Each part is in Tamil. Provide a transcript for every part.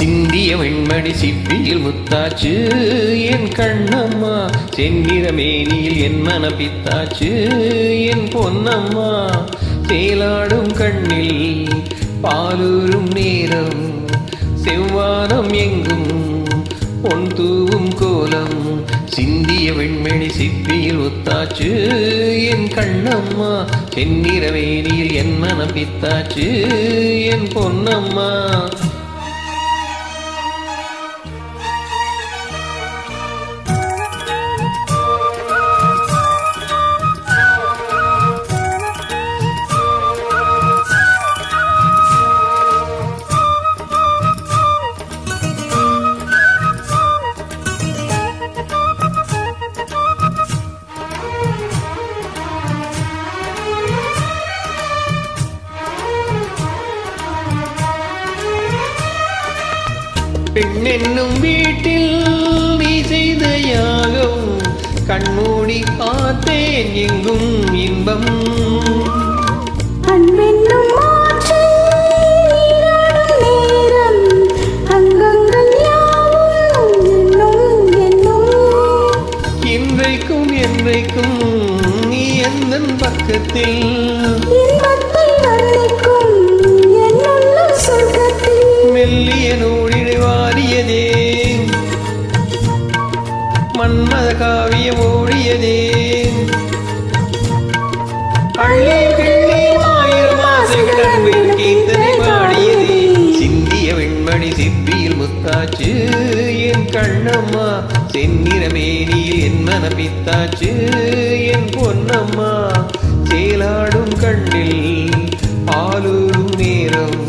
சிந்திய வெண்மணி சிப்பியில் முத்தாச்சு என் கண்ணம்மா, செந்நிற மேனியில் என் மனப்பித்தாச்சு என் பொன்னம்மா. சேலாடும் கண்ணில் பாலூரும் நேரம், செவ்வானம் எங்கும் பொன் தூவும் கோலம். சிந்திய வெண்மணி சிப்பியில் ஒத்தாச்சு என் கண்ணம்மா, செந்நிற வேணியில் என் மனப்பித்தாச்சு என் பொன்னம்மா. பெண்ணென்னும் வீட்டில் நீ செய்த யாகம், கண்மூடி பார்த்தேன் எங்கும் இன்பம். அன்பென்னும் நேரம், அங்கங்கள் யாவும் என்னும் என்னும். இன்றைக்கும் என்றைக்கும் நீ எந்தன் பக்கத்தில், இன்பத்தை வர்ணிக்கும் என்னுள்ள சொர்க்கத்தில். மெல்லிய நூலிடை வாரியதே, மன்மத காவியம் ஓடியதே. அள்ளியும் கிள்ளியும் ஆயிரம் ஆசைகள் அன்பில் கீர்த்தனை பாடியதே. சிந்திய வெண்மணி சிப்பியில் முத்தாச்சு என் கண்ணம்மா, செந்நிற மேனியில் என் மனப்பித்தாச்சு என் பொன்னம்மா. சேலாடும் கண்ணில் பாலூரும் நேரம்,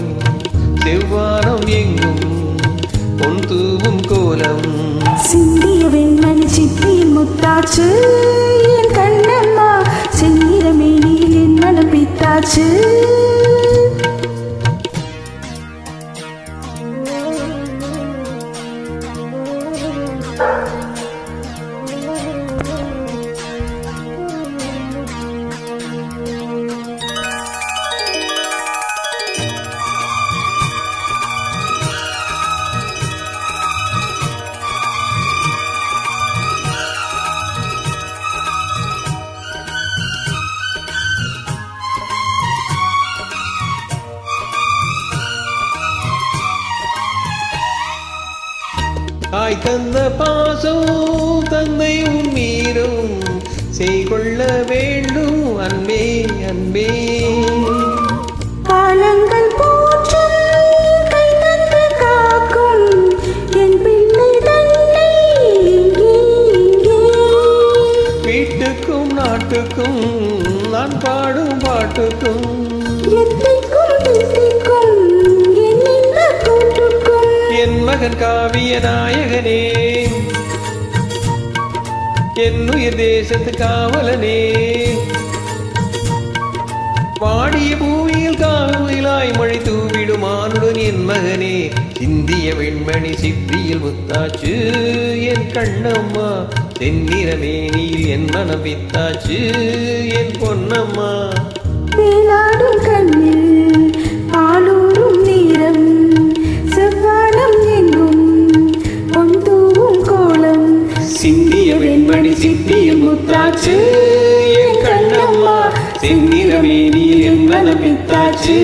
செவ்வானம் எங்கும் பொன் தூவும் கோலம். சிந்திய வெண்மணி சிப்பியில் முத்தாச்சு என் கண்ணம்மா, செந்நிற மேனியில் என் மனப்பித்தாச்சு. தாய் தந்த பாசம் தந்தை உன் மீறும், செய்கொள்ள வேண்டும் அன்பே அன்பே. காலங்கள் போற்றும் கை தந்து காக்கும் என் பிள்ளை தன்னை இங்கே இங்கே. வீட்டுக்கும் நாட்டுக்கும் நான் பாடும் பாட்டுக்கும், எத்திக்கும் தித்திக்கும் என் இன்ப கூட்டுக்கும். என் மகன் காவிய நாயகனே, என் உயிர் தேசத்து காவலனே. வாடிய பூமியில் காவிலாய் மழை தூவிடும் ஆணுடன் என் மகனே. சிந்திய வெண்மணி சிப்பியில் முத்தாச்சு என் கண்ணம்மா, தென்னிற மேனியில் என் மனப்பித்தாச்சு என் பொன்னம்மா. வேலாடும் கண்ணில் பாலூரும் நேரம், செவ்வானம் எங்கும் பொன் தூவும் கோலம். சிந்திய வெண்மணி சிப்பியில் முத்தாச்சு என் கண்ணம்மா, தென்னிற மேனியில் என் மனப்பித்தாச்சு